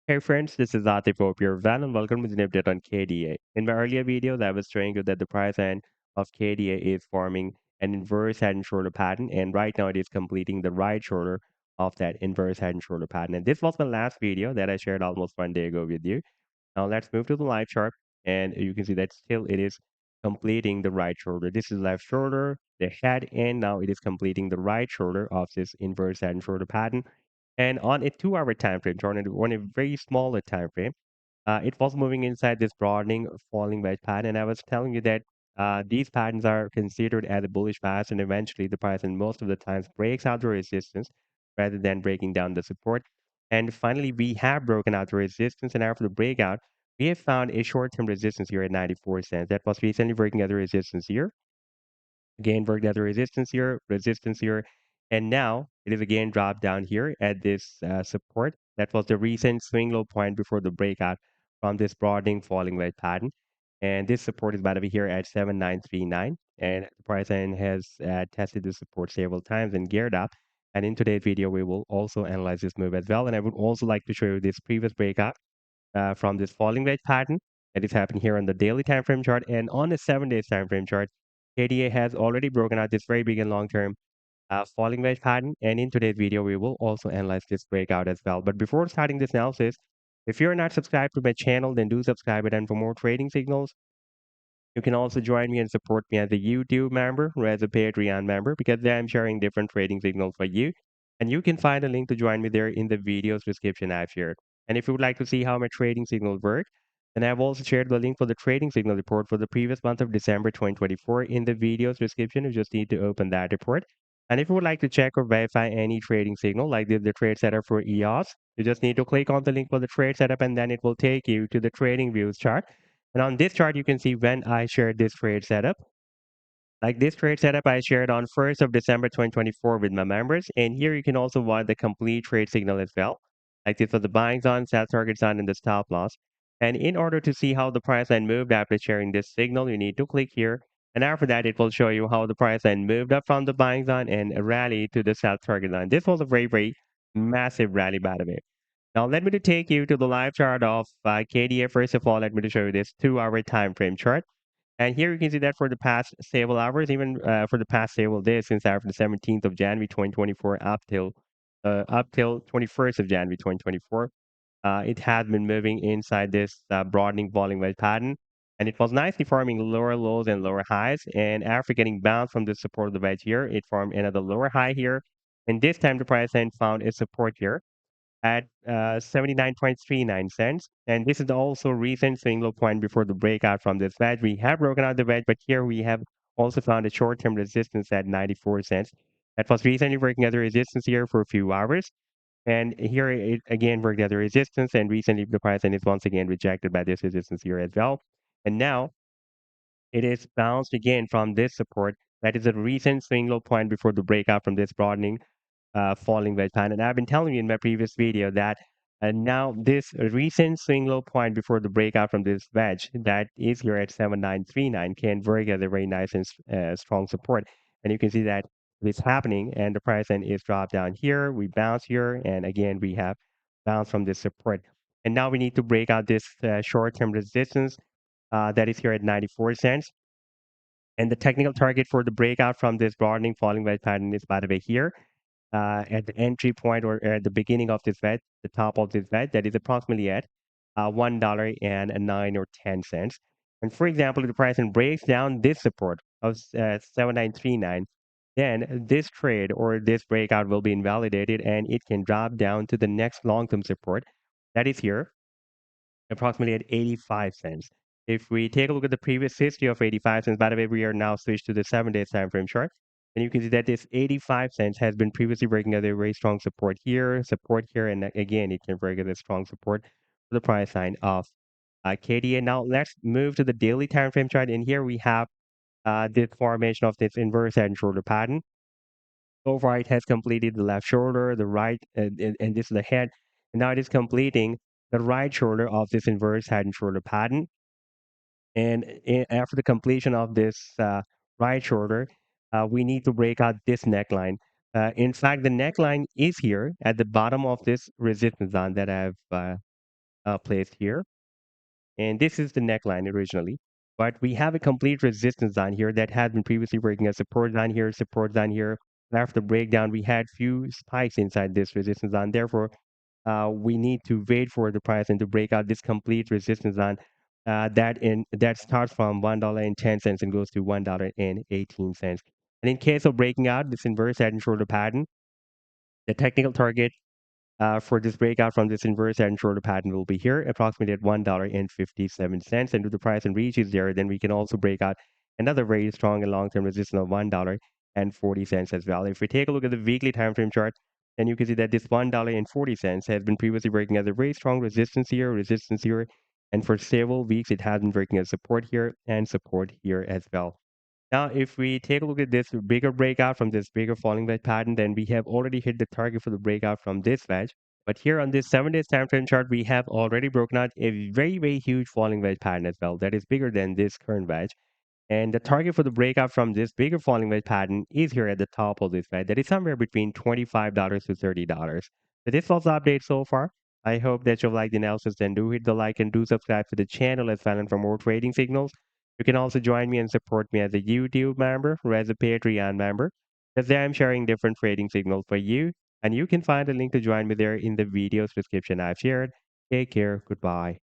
Hey friends, this is Atif Hope here, and welcome to the update on KDA. In my earlier videos, I was showing you that the price end of KDA is forming an inverse head and shoulder pattern, and right now it is completing the right shoulder of that inverse head and shoulder pattern. And this was my last video that I shared almost 1 day ago with you. Now let's move to the live chart, and you can see that still it is completing the right shoulder. This is left shoulder, the head, and now it is completing the right shoulder of this inverse head and shoulder pattern. And on a 2 hour time frame, on a very smaller time frame, it was moving inside this broadening falling wedge pattern. And I was telling you that these patterns are considered as a bullish pattern, and eventually the price, and most of the times, breaks out the resistance rather than breaking down the support. And finally, we have broken out the resistance, and after the breakout, we have found a short-term resistance here at 94 cents. That was recently breaking out the resistance here. Again, worked at the resistance here, and now it is again dropped down here at this support. That was the recent swing low point before the breakout from this broadening falling wedge pattern. And this support is about to be here at 7939. And the price line has tested this support several times and geared up. And in today's video, we will also analyze this move as well. And I would also like to show you this previous breakout from this falling wedge pattern that is happening here on the daily time frame chart and on the 7 days time frame chart. KDA has already broken out this very big and long term falling wedge pattern. And in today's video, we will also analyze this breakout as well. But before starting this analysis, if you're not subscribed to my channel, then do subscribe it. And for more trading signals, you can also join me and support me as a YouTube member or as a Patreon member because there I'm sharing different trading signals for you. And you can find a link to join me there in the video's description I've shared. And if you would like to see how my trading signals work, then I've also shared the link for the trading signal report for the previous month of December 2024 in the video's description. You just need to open that report. And if you would like to check or verify any trading signal, like the trade setup for EOS, you just need to click on the link for the trade setup and then it will take you to the trading views chart. And on this chart, you can see when I shared this trade setup. Like this trade setup I shared on 1st of December 2024 with my members. And here you can also watch the complete trade signal as well. Like this was the buying zone, sell target zone, and the stop loss. And in order to see how the price line moved after sharing this signal, you need to click here. And after that, it will show you how the price line moved up from the buying zone and rally to the sell target line. This was a very, very massive rally, by the way. Now, let me to take you to the live chart of KDA. First of all, let me to show you this 2 hour time frame chart. And here you can see that for the past several hours, even for the past several days, since after the 17th of January 2024 up till 21st of January 2024, it has been moving inside this broadening volume wedge pattern. And it was nicely forming lower lows and lower highs. And after getting bounced from the support of the wedge here, it formed another lower high here. And this time the price then found its support here at 79.39 cents. And this is also recent swing low point before the breakout from this wedge. We have broken out the wedge, but here we have also found a short-term resistance at 94 cents. That was recently working at the resistance here for a few hours. And here it again worked at the resistance, and recently the price and is once again rejected by this resistance here as well. And now it is bounced again from this support. That is a recent swing low point before the breakout from this broadening falling wedge pattern. And I've been telling you in my previous video that now this recent swing low point before the breakout from this wedge that is here at 7939 can work as a very nice and strong support. And you can see that it's happening and the price then is dropped down here. We bounce here and again we have bounced from this support. And now we need to break out this short-term resistance that is here at 94 cents. And the technical target for the breakout from this broadening falling wedge pattern is by the way here at the entry point or at the beginning of this bed, the top of this bed, that is approximately at $1.09 or 10 cents. And for example, if the price and breaks down this support of 7939, then this trade or this breakout will be invalidated and it can drop down to the next long-term support that is here approximately at 85 cents. If we take a look at the previous history of 85 cents, by the way, we are now switched to the 7 days time frame chart. And you can see that this 85 cents has been previously breaking at a very strong support here, and again, it can break at a strong support for the price line of KDA. Now, let's move to the daily time frame chart. And here we have this formation of this inverse head and shoulder pattern. So far, it has completed the left shoulder, the right, and this is the head. And now it is completing the right shoulder of this inverse head and shoulder pattern. And after the completion of this right shoulder, we need to break out this neckline. In fact, the neckline is here at the bottom of this resistance zone that I've placed here. And this is the neckline originally. But we have a complete resistance line here that has been previously working as support line here, support line here. After the breakdown, we had few spikes inside this resistance line. Therefore, we need to wait for the price and to break out this complete resistance line that starts from $1.10 and goes to $1.18. And in case of breaking out this inverse head and shoulder pattern, the technical target for this breakout from this inverse head and shoulder pattern will be here, approximately at $1.57. And if the price and reaches there, then we can also break out another very strong and long-term resistance of $1.40 as well. If we take a look at the weekly time frame chart, then you can see that this $1.40 has been previously working as a very strong resistance here, and for several weeks it has been working as support here and support here as well. Now, if we take a look at this bigger breakout from this bigger falling wedge pattern, then we have already hit the target for the breakout from this wedge. But here on this 7 days time frame chart, we have already broken out a very, very huge falling wedge pattern as well. That is bigger than this current wedge. And the target for the breakout from this bigger falling wedge pattern is here at the top of this wedge. That is somewhere between $25 to $30. So this was the update so far. I hope that you've liked the analysis. Then do hit the like and do subscribe to the channel as well and for more trading signals. You can also join me and support me as a YouTube member or as a Patreon member, because there I'm sharing different trading signals for you. And you can find a link to join me there in the video's description I've shared. Take care. Goodbye.